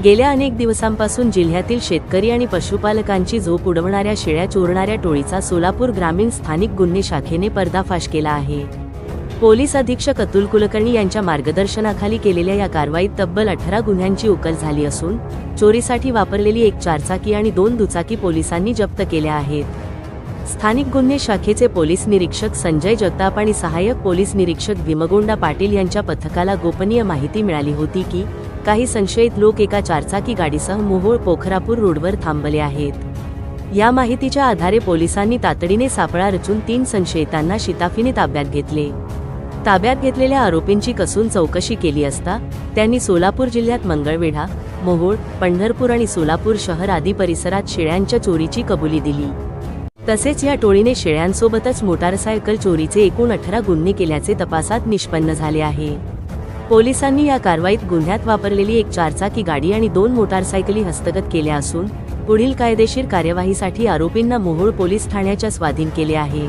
गेल्या अनेक दिवसांपासून जिल्ह्यातील शेतकरी आणि पशुपालकांची झोप उडवणाऱ्या शेळ्या चोरणाऱ्या टोळीचा सोलापूर ग्रामीण स्थानिक गुन्हे शाखेने पर्दाफाश केला आहे। पोलीस अधीक्षक अतुल कुलकर्णी यांच्या मार्गदर्शनाखाली केलेल्या या कारवाईत तब्बल 18 गुन्ह्यांची उकल झाली असून चोरीसाठी वापरलेली एक चारचाकी आणि 2 दुचाकी पोलिसांनी जप्त केल्या आहेत। स्थानिक गुन्हे शाखेचे पोलीस निरीक्षक संजय जगताप आणि सहाय्यक पोलीस निरीक्षक भीमगोंडा पाटील यांच्या पथकाला गोपनीय माहिती मिळाली होती की काही संशयित लोक एका चारचाकी गाडीसह मोहोळ पोखरापूर रोडवर थांबले आहेत। या माहितीच्या आधारे पोलिसांनी तातडीने सापळा रचून 3 संशयितांना शिताफीने ताब्यात घेतले। ताब्यात घेतलेल्या आरोपींची कसून चौकशी केली असता त्यांनी सोलापूर जिल्ह्यात मंगळवेढा, मोहोळ, पंढरपूर आणि सोलापूर शहर आदी परिसरात शेळ्यांच्या चोरीची कबुली दिली। तसेच या टोळीने शेळ्यांसोबतच मोटारसायकल चोरीचे एकूण 18 गुन्हे केल्याचे तपासात निष्पन्न झाले आहे। पोलिसांनी या कारवाईत गुन्ह्यात वापरलेली एक चारचाकी गाडी आणि 2 मोटारसायकली हस्तगत केल्या असून पुढील कायदेशीर कार्यवाहीसाठी आरोपींना मोहोळ पोलीस ठाण्याच्या स्वाधीन केले आहे।